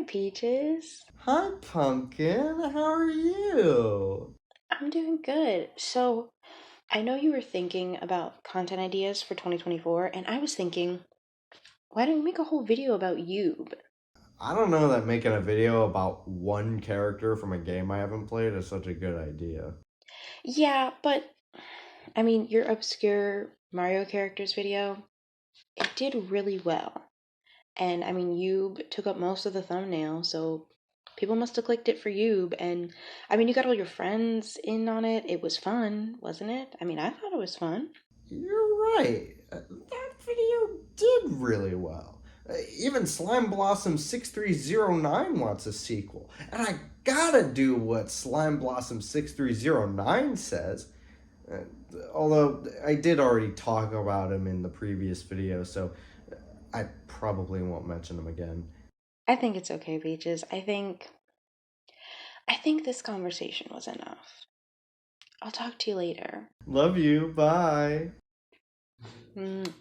Peaches. Hi, Pumpkin. How are you? I'm doing good. So, I know you were thinking about content ideas for 2024, and I was thinking, why don't we make a whole video about you? I don't know that making a video about one character from a game I haven't played is such a good idea. Yeah, but I mean, your obscure Mario characters video, it did really well. And I mean, Yub took up most of the thumbnail, so people must have clicked it for Yub. And I mean, you got all your friends in on it. It was fun, wasn't it? I mean, I thought it was fun. You're right. That video did really well. Even Slime Blossom 6309 wants a sequel. And I gotta do what Slime Blossom 6309 says. Uh, Although I did already talk about him in the previous video, so I probably won't mention him again. I think it's okay, Peaches. I think this conversation was enough. I'll talk to you later. Love you. Bye. Mm.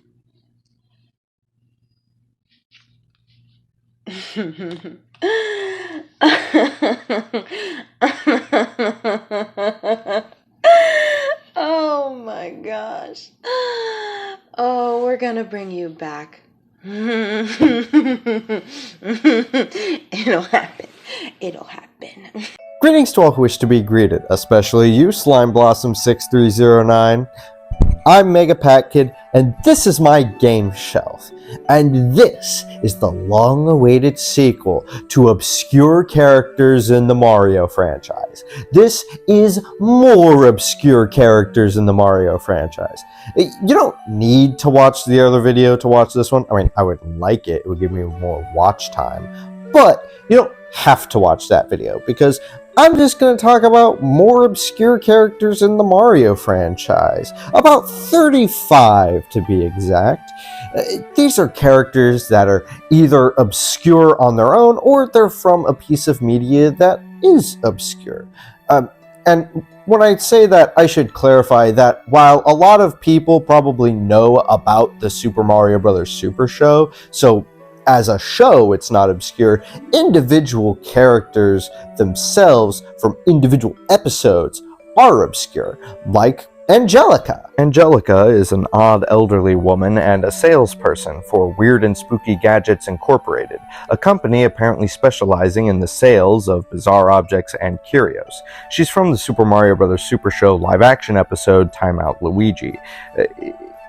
Oh my gosh. Oh, we're gonna bring you back. It'll happen. It'll happen. Greetings to all who wish to be greeted, especially you, Slime Blossom 6309. I'm MegaPacKid, and this is my game shelf. And this is the long-awaited sequel to obscure characters in the Mario franchise. This is more obscure characters in the Mario franchise. You don't need to watch the other video to watch this one. I mean, I would like it. It would give me more watch time. But you don't have to watch that video, because I'm just going to talk about more obscure characters in the Mario franchise. About 35 to be exact. These are characters that are either obscure on their own, or they're from a piece of media that is obscure. And when I say that, I should clarify that while a lot of people probably know about the Super Mario Bros. Super Show, so as a show, it's not obscure. Individual characters themselves from individual episodes are obscure, like Angelica. Angelica is an odd elderly woman and a salesperson for Weird and Spooky Gadgets Incorporated, a company apparently specializing in the sales of bizarre objects and curios. She's from the Super Mario Bros. Super Show live-action episode Time Out Luigi.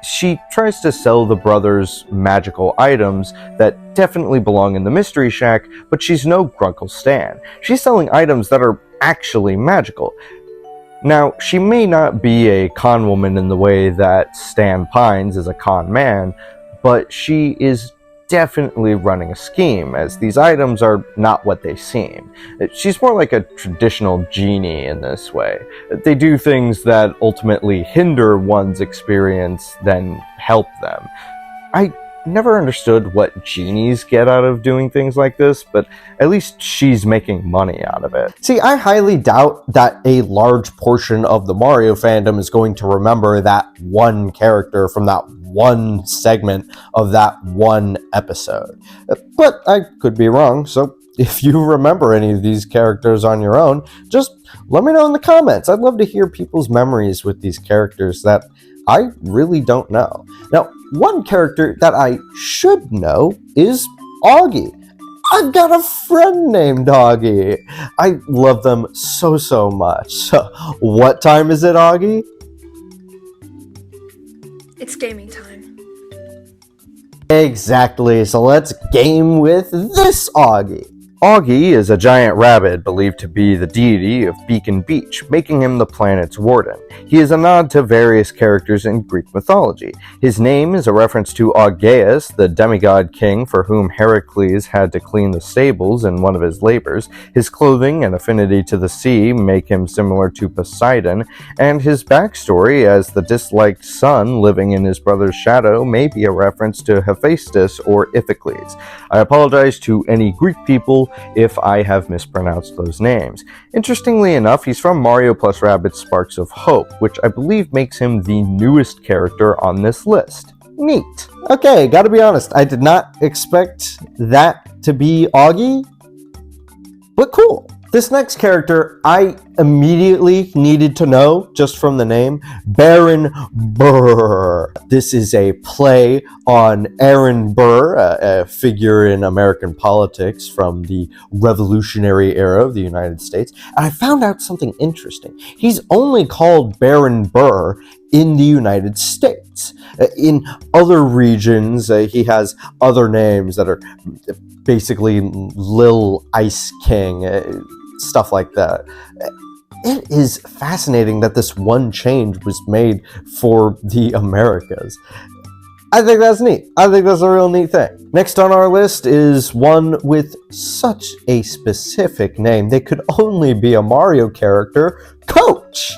She tries to sell the brothers magical items that definitely belong in the Mystery Shack, but she's no Grunkle Stan. She's selling items that are actually magical. Now, she may not be a con woman in the way that Stan Pines is a con man, but she is definitely running a scheme, as these items are not what they seem. She's more like a traditional genie in this way. They do things that ultimately hinder one's experience than help them. I never understood what genies get out of doing things like this, but at least she's making money out of it. See, I highly doubt that a large portion of the Mario fandom is going to remember that one character from that one segment of that one episode. But I could be wrong, so if you remember any of these characters on your own, just let me know in the comments. I'd love to hear people's memories with these characters that I really don't know. Now, one character that I should know is Augie. I've got a friend named Augie. I love them so much. So, what time is it, Augie? It's gaming time. Exactly, so let's game with this Augie. Augie is a giant rabbit believed to be the deity of Beacon Beach, making him the planet's warden. He is a nod to various characters in Greek mythology. His name is a reference to Augeas, the demigod king for whom Heracles had to clean the stables in one of his labors. His clothing and affinity to the sea make him similar to Poseidon, and his backstory as the disliked son living in his brother's shadow may be a reference to Hephaestus or Iphicles. I apologize to any Greek people if I have mispronounced those names. Interestingly enough, he's from Mario plus Rabbids Sparks of Hope, which I believe makes him the newest character on this list. Neat. Okay, gotta be honest, I did not expect that to be Augie. but cool. This next character, I immediately needed to know just from the name, Baron Burr. This is a play on Aaron Burr, a figure in American politics from the Revolutionary era of the United States. And I found out something interesting. He's only called Baron Burr in the United States. In other regions, he has other names that are basically Lil Ice King, stuff like that. It is fascinating that this one change was made for the Americas. I think that's neat. I think that's a real neat thing. Next on our list is one with such a specific name. They could only be a Mario character, Coach.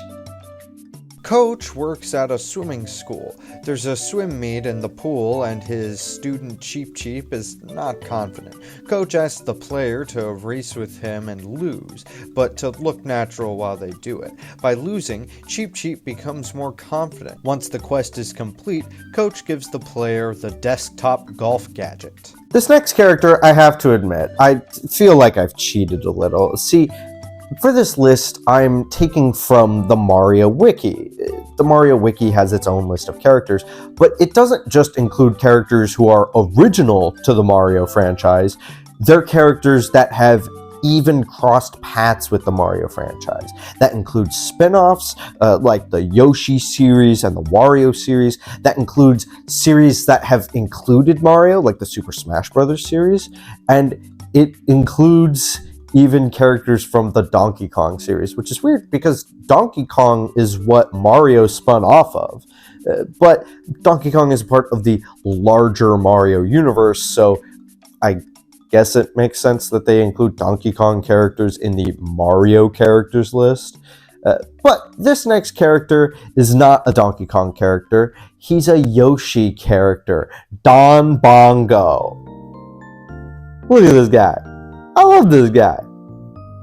Coach works at a swimming school. There's a swim meet in the pool, and his student Cheep Cheep is not confident. Coach asks the player to race with him and lose, but to look natural while they do it. By losing, Cheep Cheep becomes more confident. Once the quest is complete, Coach gives the player the desktop golf gadget. This next character, I have to admit, I feel like I've cheated a little. See, for this list, I'm taking from the Mario Wiki. The Mario Wiki has its own list of characters, but it doesn't just include characters who are original to the Mario franchise. They're characters that have even crossed paths with the Mario franchise. That includes spin-offs, like the Yoshi series and the Wario series. That includes series that have included Mario, like the Super Smash Bros. Series. And it includes even characters from the Donkey Kong series, which is weird because Donkey Kong is what Mario spun off of. But Donkey Kong is a part of the larger Mario universe, so I guess it makes sense that they include Donkey Kong characters in the Mario characters list. But this next character is not a Donkey Kong character. He's a Yoshi character, Don Bongo. Look at this guy. I love this guy.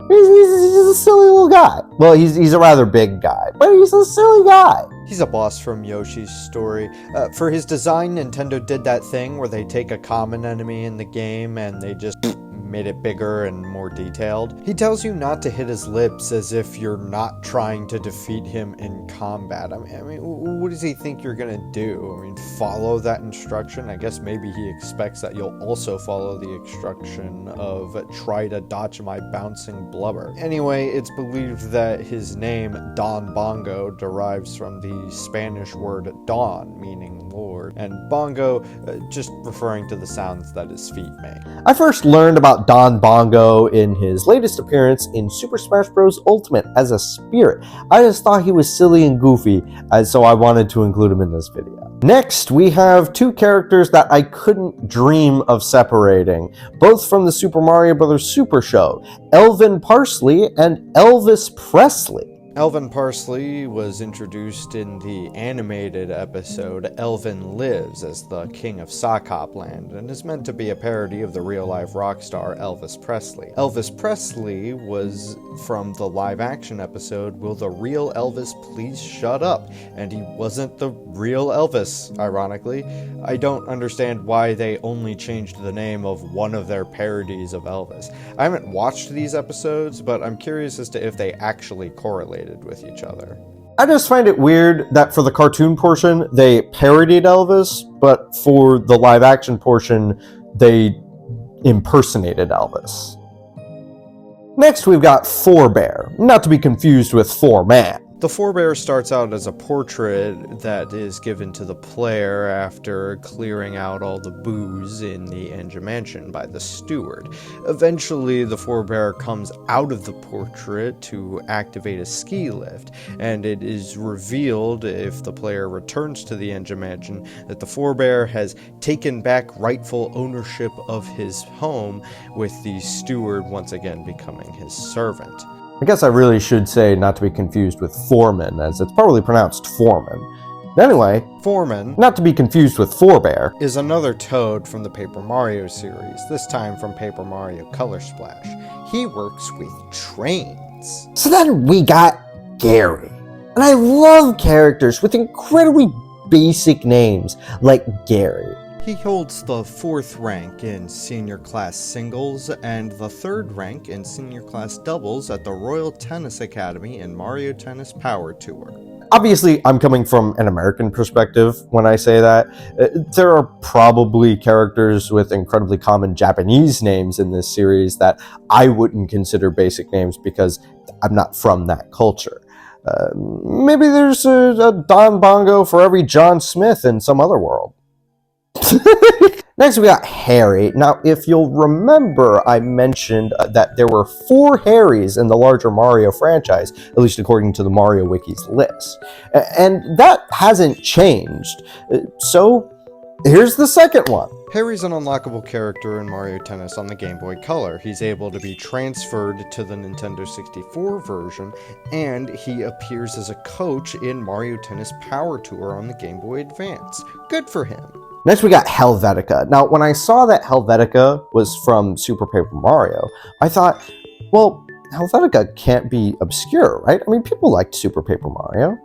He's a silly little guy. Well, he's a rather big guy, but he's a silly guy. He's a boss from Yoshi's Story. For his design, Nintendo did that thing where they take a common enemy in the game and they just made it bigger and more detailed. He tells you not to hit his lips as if you're not trying to defeat him in combat. I mean, what does he think you're gonna do? I mean, follow that instruction? I guess maybe he expects that you'll also follow the instruction of try to dodge my bouncing blubber. Anyway, it's believed that his name, Don Bongo, derives from the Spanish word don, meaning Lord, and bongo, just referring to the sounds that his feet make. I first learned about Don Bongo in his latest appearance in Super Smash Bros. Ultimate as a spirit. I just thought he was silly and goofy, so I wanted to include him in this video. Next, we have two characters that I couldn't dream of separating, both from the Super Mario Bros. Super Show, Elvin Parsley and Elvis Presley. Elvin Parsley was introduced in the animated episode Elvin Lives as the King of Sock Hop Land, and is meant to be a parody of the real-life rock star Elvis Presley. Elvis Presley was from the live-action episode Will the Real Elvis Please Shut Up? And he wasn't the real Elvis, ironically. I don't understand why they only changed the name of one of their parodies of Elvis. I haven't watched these episodes, but I'm curious as to if they actually correlated with each other. I just find it weird that for the cartoon portion, they parodied Elvis, but for the live action portion, they impersonated Elvis. Next, we've got Forebear, not to be confused with Foreman. The forebear starts out as a portrait that is given to the player after clearing out all the booze in the engine mansion by the steward. Eventually, the forebear comes out of the portrait to activate a ski lift, and it is revealed, if the player returns to the engine mansion, that the forebear has taken back rightful ownership of his home, with the steward once again becoming his servant. I guess I really should say not to be confused with Foreman, as it's probably pronounced Foreman. Anyway, Foreman, not to be confused with Forebear, is another Toad from the Paper Mario series, this time from Paper Mario Color Splash. He works with trains. So then we got Gary. And I love characters with incredibly basic names like Gary. He holds the 4th rank in senior class singles and the 3rd rank in senior class doubles at the Royal Tennis Academy in Mario Tennis Power Tour. Obviously, I'm coming from an American perspective when I say that. There are probably characters with incredibly common Japanese names in this series that I wouldn't consider basic names because I'm not from that culture. Maybe there's a Don Bongo for every John Smith in some other world. Next, we got Harry. Now, if you'll remember, I mentioned that there were 4 Harrys in the larger Mario franchise, at least according to the Mario Wiki's list. And that hasn't changed. So, here's the second one. Harry's an unlockable character in Mario Tennis on the Game Boy Color. He's able to be transferred to the Nintendo 64 version, and he appears as a coach in Mario Tennis Power Tour on the Game Boy Advance. Good for him. Next, we got Helvetica. Now, when I saw that Helvetica was from Super Paper Mario, I thought, well, Helvetica can't be obscure, right? I mean, people liked Super Paper Mario,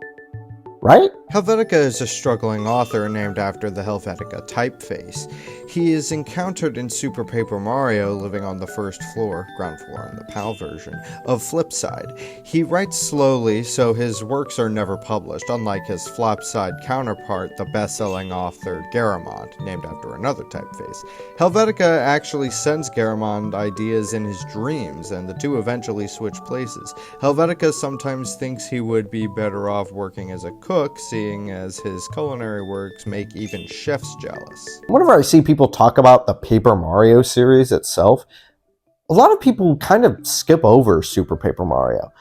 right? Helvetica is a struggling author named after the Helvetica typeface. He is encountered in Super Paper Mario living on the first floor, ground floor in the PAL version, of Flipside. He writes slowly, so his works are never published, unlike his Flopside counterpart, the best-selling author Garamond, named after another typeface. Helvetica actually sends Garamond ideas in his dreams, and the two eventually switch places. Helvetica sometimes thinks he would be better off working as a cook, seeing as his culinary works make even chefs jealous. Whenever I see people talk about the Paper Mario series itself, a lot of people kind of skip over Super Paper Mario.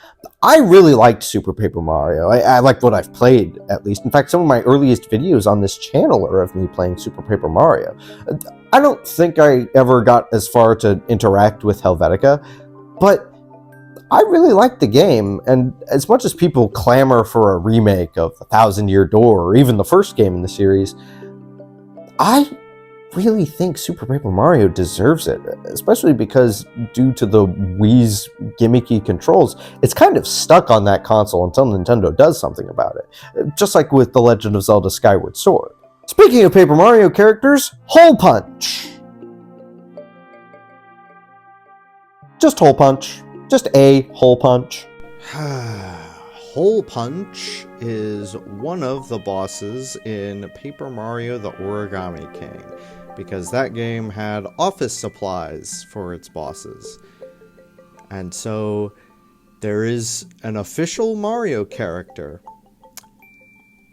I really liked Super Paper Mario. I liked what I've played, at least. In fact, some of my earliest videos on this channel are of me playing Super Paper Mario. I don't think I ever got as far to interact with Helvetica, but I really liked the game, and as much as people clamor for a remake of The Thousand Year Door, or even the first game in the series, I really think Super Paper Mario deserves it, especially because due to the Wii's gimmicky controls, it's kind of stuck on that console until Nintendo does something about it, just like with The Legend of Zelda Skyward Sword. Speaking of Paper Mario characters, Hole Punch. Just Hole Punch. Just a Hole Punch. Hole Punch is one of the bosses in Paper Mario the Origami King, because that game had office supplies for its bosses. And so there is an official Mario character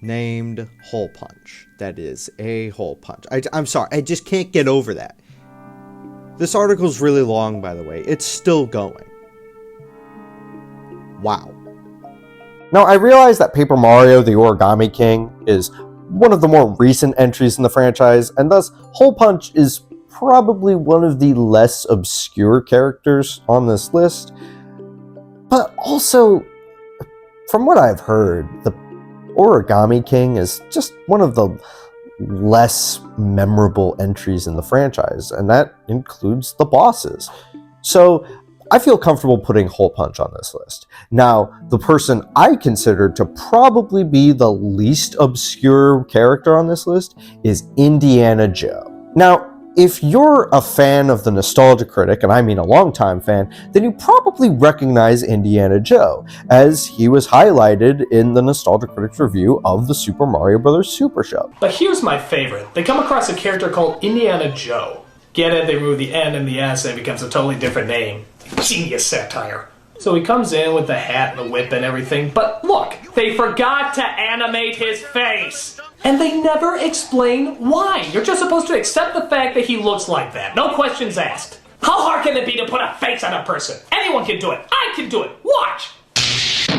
named Hole Punch. That is a Hole Punch. I'm sorry, I just can't get over that. This article's really long, by the way. It's still going. Wow. Now, I realize that Paper Mario the Origami King is one of the more recent entries in the franchise, and thus Hole Punch is probably one of the less obscure characters on this list. But also, from what I've heard, the Origami King is just one of the less memorable entries in the franchise, and that includes the bosses. So I feel comfortable putting Hole Punch on this list. Now, the person I consider to probably be the least obscure character on this list is Indiana Joe. Now, if you're a fan of the Nostalgia Critic, and I mean a longtime fan, then you probably recognize Indiana Joe, as he was highlighted in the Nostalgia Critic's review of the Super Mario Bros. Super Show. But here's my favorite. They come across a character called Indiana Joe. Get it? They remove the N and the S and it becomes a totally different name. Genius satire. So he comes in with the hat and the whip and everything, but look, they forgot to animate his face! And they never explain why. You're just supposed to accept the fact that he looks like that. No questions asked. How hard can it be to put a face on a person? Anyone can do it. I can do it. Watch!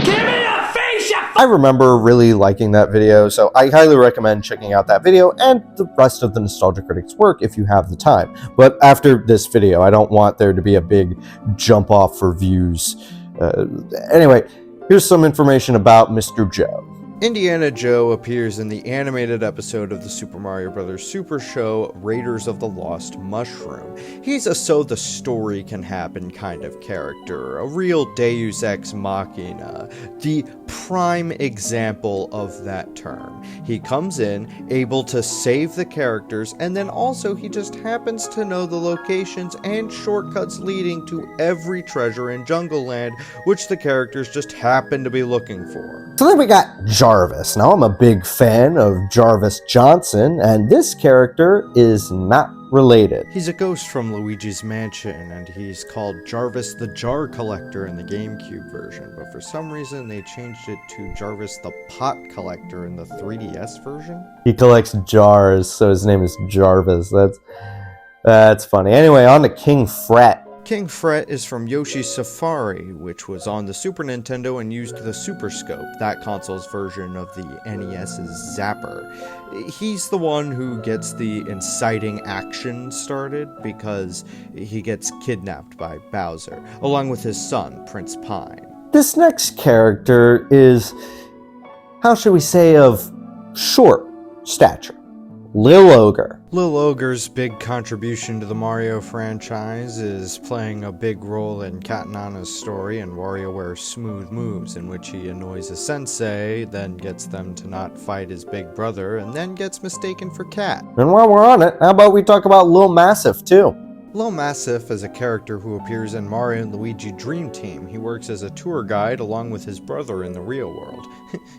Give me a face, you I remember really liking that video, so I highly recommend checking out that video and the rest of the Nostalgia Critic's work if you have the time. But after this video, I don't want there to be a big jump off for views. Anyway, here's some information about Mr. Joe. Indiana Joe appears in the animated episode of the Super Mario Bros. Super Show, Raiders of the Lost Mushroom. He's a so the story can happen kind of character, a real Deus Ex Machina, the prime example of that term. He comes in, able to save the characters, and then also he just happens to know the locations and shortcuts leading to every treasure in Jungle Land, which the characters just happen to be looking for. So then we got Jarvis. Now, I'm a big fan of Jarvis Johnson, and this character is not related. He's a ghost from Luigi's Mansion, and he's called Jarvis the Jar Collector in the GameCube version, but for some reason they changed it to Jarvis the Pot Collector in the 3DS version. He collects jars, so his name is Jarvis. That's funny. Anyway, on to King Fret. King Fret is from Yoshi's Safari, which was on the Super Nintendo and used the Super Scope, that console's version of the NES's Zapper. He's the one who gets the inciting action started because he gets kidnapped by Bowser, along with his son, Prince Pine. This next character is, how should we say, of short stature. Lil Ogre. Lil Ogre's big contribution to the Mario franchise is playing a big role in Cat Nana's story in WarioWare's Smooth Moves, in which he annoys a sensei, then gets them to not fight his big brother, and then gets mistaken for Cat. And while we're on it, how about we talk about Lil Massive too? Lil Massive is a character who appears in Mario & Luigi Dream Team. He works as a tour guide along with his brother in the real world.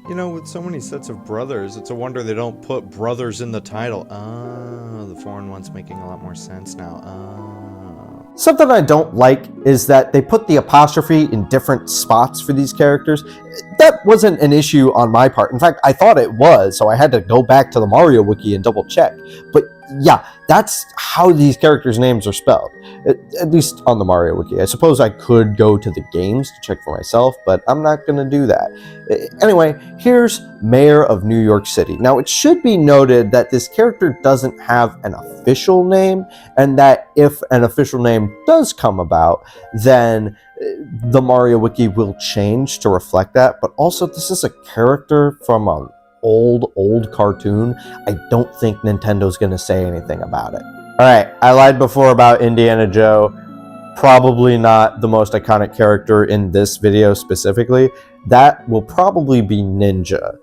You know, with so many sets of brothers, it's a wonder they don't put brothers in the title. Oh, the foreign one's making a lot more sense now. Oh. Something I don't like is that they put the apostrophe in different spots for these characters. That wasn't an issue on my part. In fact, I thought it was, so I had to go back to the Mario Wiki and double check. But yeah, that's how these characters' names are spelled, at least on the Mario Wiki. I suppose I could go to the games to check for myself, but I'm not going to do that. Anyway, here's Mayor of New York City. Now, it should be noted that this character doesn't have an official name, and that if an official name does come about, then the Mario Wiki will change to reflect that. But also, this is a character from an old cartoon. I don't think Nintendo's gonna say anything about it. Alright, I lied before about Indiana Joe. Probably not the most iconic character in this video specifically. That will probably be Ninja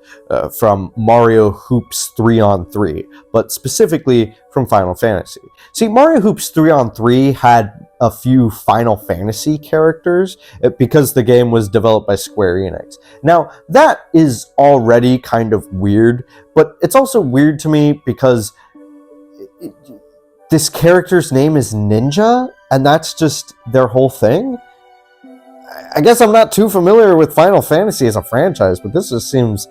from Mario Hoops 3-on-3, but specifically from Final Fantasy. See, Mario Hoops 3-on-3 had a few Final Fantasy characters because the game was developed by Square Enix. Now, that is already kind of weird, but it's also weird to me because this character's name is Ninja, and that's just their whole thing? I guess I'm not too familiar with Final Fantasy as a franchise, but this just seems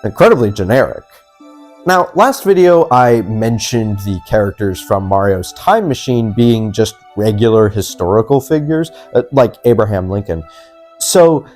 incredibly generic. Now, last video I mentioned the characters from Mario's Time Machine being just regular historical figures, like Abraham Lincoln. So,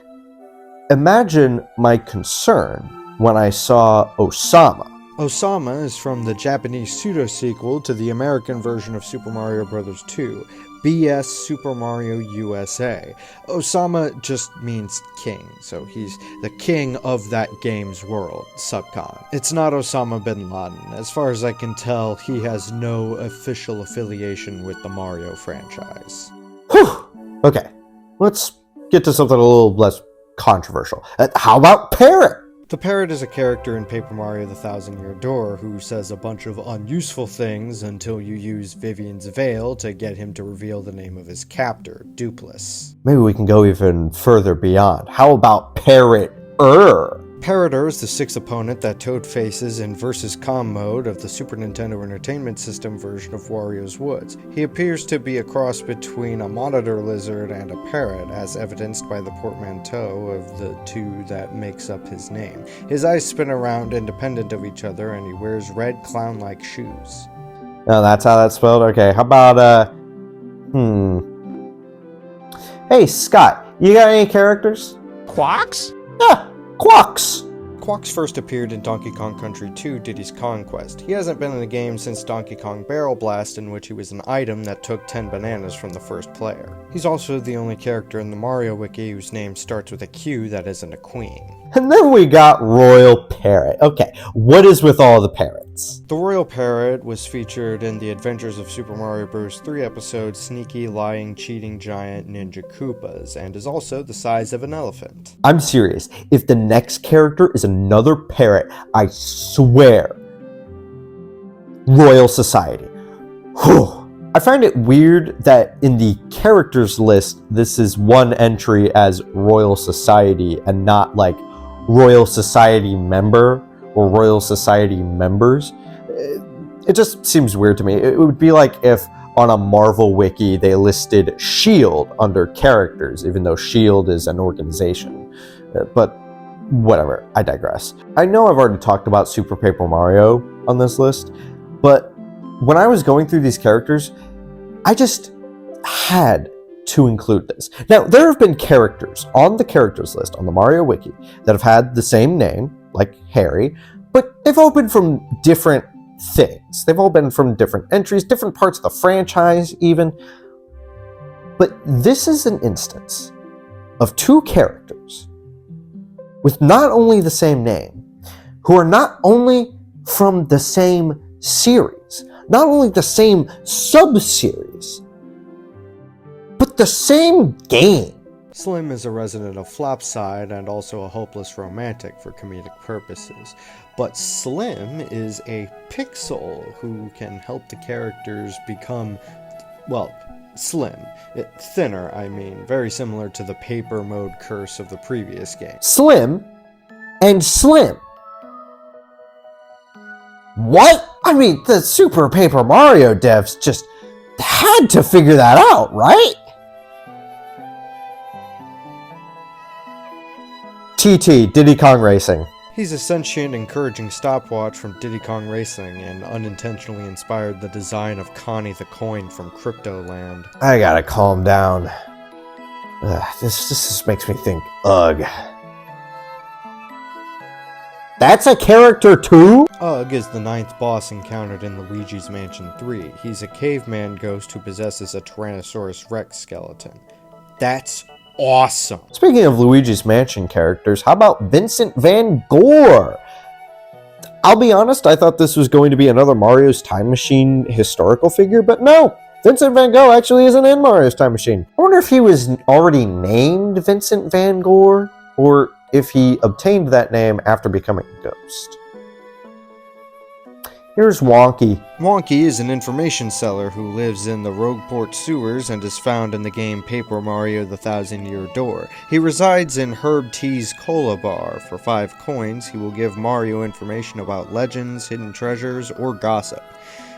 imagine my concern when I saw Osama. Osama is from the Japanese pseudo-sequel to the American version of Super Mario Bros. 2, BS Super Mario USA. Osama just means king, so he's the king of that game's world, Subcon. It's not Osama bin Laden. As far as I can tell, he has no official affiliation with the Mario franchise. Whew! Okay, let's get to something a little less controversial. How about Parrot? The Parrot is a character in Paper Mario the Thousand Year Door who says a bunch of unuseful things until you use Vivian's Veil to get him to reveal the name of his captor, Dupless. Maybe we can go even further beyond. How about Parrot-er? Parrot-er is the sixth opponent that Toad faces in Versus Com mode of the Super Nintendo Entertainment System version of Wario's Woods. He appears to be a cross between a monitor lizard and a parrot, as evidenced by the portmanteau of the two that makes up his name. His eyes spin around independent of each other, and he wears red clown-like shoes. Oh, that's how that's spelled? Okay, how about, Hey, Scott, you got any characters? Quacks? Yeah, Quacks. Quack's first appeared in Donkey Kong Country 2 Diddy's Kong Quest. He hasn't been in the game since Donkey Kong Barrel Blast, in which he was an item that took 10 bananas from the first player. He's also the only character in the Mario Wiki whose name starts with a Q that isn't a queen. And then we got Royal Parrot. Okay, what is with all the parrots? The Royal Parrot was featured in the Adventures of Super Mario Bros. 3 episode Sneaky, Lying, Cheating Giant Ninja Koopas, and is also the size of an elephant. I'm serious. If the next character is another parrot, I swear. Royal Society. Whew. I find it weird that in the characters list, this is one entry as Royal Society and not like Royal Society member or Royal Society members. It just seems weird to me. It would be like if on a Marvel wiki they listed S.H.I.E.L.D. under characters, even though S.H.I.E.L.D. is an organization. But whatever, I digress. I know I've already talked about Super Paper Mario on this list, but when I was going through these characters, I just had to include this. Now, there have been characters on the characters list on the Mario Wiki that have had the same name, like Harry, but they've all been from different things. They've all been from different entries, different parts of the franchise even. But this is an instance of two characters with not only the same name, who are not only from the same series, not only the same sub-series, but the same game. Slim is a resident of Flopside and also a hopeless romantic for comedic purposes. But Slim is a pixel who can help the characters become, well, slim. Thinner, I mean. Very similar to the paper mode curse of the previous game. Slim and Slim. What? I mean, the Super Paper Mario devs just had to figure that out, right? TT, Diddy Kong Racing. He's a sentient, encouraging stopwatch from Diddy Kong Racing and unintentionally inspired the design of Connie the Coin from Cryptoland. I gotta calm down. This just makes me think, ugh. That's a character too? Ugg is the 9th boss encountered in Luigi's Mansion 3. He's a caveman ghost who possesses a Tyrannosaurus Rex skeleton. That's awesome! Speaking of Luigi's Mansion characters, how about Vincent Van Gogh? I'll be honest, I thought this was going to be another Mario's Time Machine historical figure, but no! Vincent Van Gogh actually isn't in Mario's Time Machine. I wonder if he was already named Vincent Van Gogh, or if he obtained that name after becoming a ghost. Here's Wonky. Wonky is an information seller who lives in the Rogueport sewers and is found in the game Paper Mario: The Thousand-Year Door. He resides in Herb T's Cola Bar. For 5 coins, he will give Mario information about legends, hidden treasures, or gossip.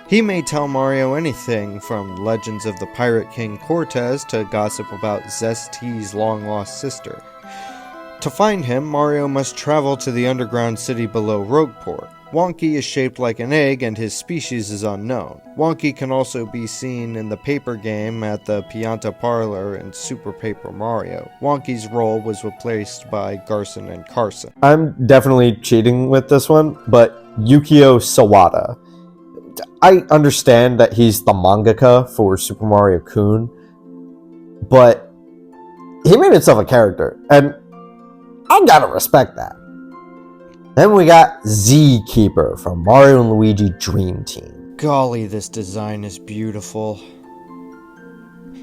He may tell Mario anything from legends of the Pirate King Cortez to gossip about Zest T's long-lost sister. To find him, Mario must travel to the underground city below Rogueport. Wonky is shaped like an egg and his species is unknown. Wonky can also be seen in the paper game at the Pianta Parlor in Super Paper Mario. Wonky's role was replaced by Garson and Carson. I'm definitely cheating with this one, but Yukio Sawada. I understand that he's the mangaka for Super Mario Kun, but he made himself a character, and I gotta respect that. Then we got Z Keeper from Mario and Luigi Dream Team. Golly, this design is beautiful.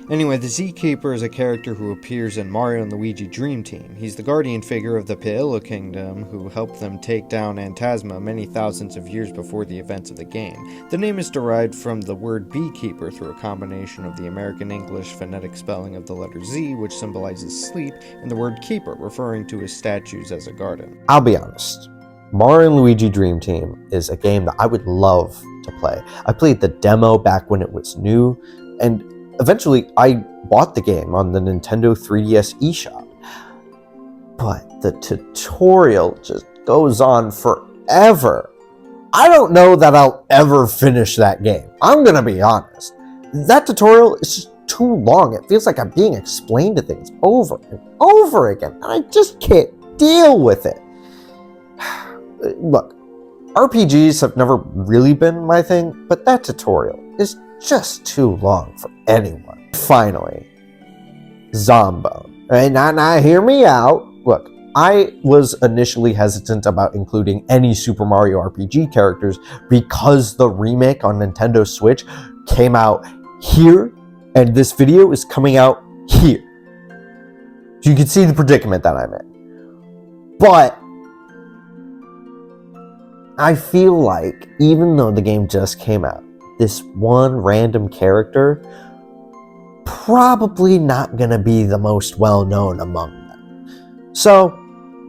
Anyway, the Z-Keeper is a character who appears in Mario and Luigi Dream Team. He's the guardian figure of the Pailla Kingdom, who helped them take down Antasma many thousands of years before the events of the game. The name is derived from the word beekeeper through a combination of the American English phonetic spelling of the letter Z, which symbolizes sleep, and the word keeper, referring to his statues as a garden. I'll be honest, Mario and Luigi Dream Team is a game that I would love to play. I played the demo back when it was new, and eventually I bought the game on the Nintendo 3DS eShop. But the tutorial just goes on forever. I don't know that I'll ever finish that game. I'm gonna be honest. That tutorial is just too long. It feels like I'm being explained to things over and over again, and I just can't deal with it. Look, RPGs have never really been my thing, but that tutorial is just too long for anyone. Finally, Zombone. And now hear me out. Look, I was initially hesitant about including any Super Mario RPG characters because the remake on Nintendo Switch came out here, and this video is coming out here. So you can see the predicament that I'm in. But I feel like, even though the game just came out, this one random character probably not gonna be the most well-known among them. So,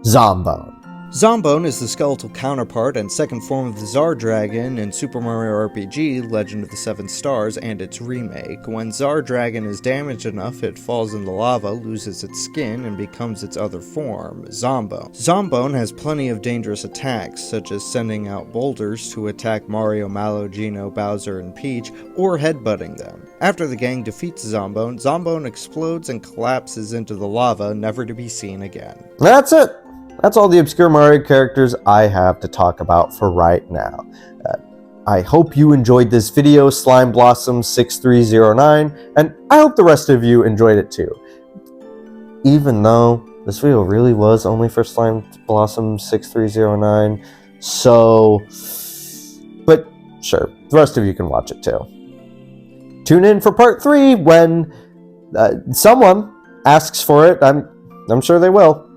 Zombone. Zombone is the skeletal counterpart and second form of the Zar Dragon in Super Mario RPG Legend of the Seven Stars and its remake. When Zar Dragon is damaged enough, it falls in the lava, loses its skin, and becomes its other form, Zombone. Zombone has plenty of dangerous attacks, such as sending out boulders to attack Mario, Mallow, Geno, Bowser, and Peach, or headbutting them. After the gang defeats Zombone, Zombone explodes and collapses into the lava, never to be seen again. That's it. That's all the obscure Mario characters I have to talk about for right now. I hope you enjoyed this video, Slime Blossom 6309, and I hope the rest of you enjoyed it too. Even though this video really was only for Slime Blossom 6309, so... But sure, the rest of you can watch it too. Tune in for part 3 when someone asks for it. I'm sure they will.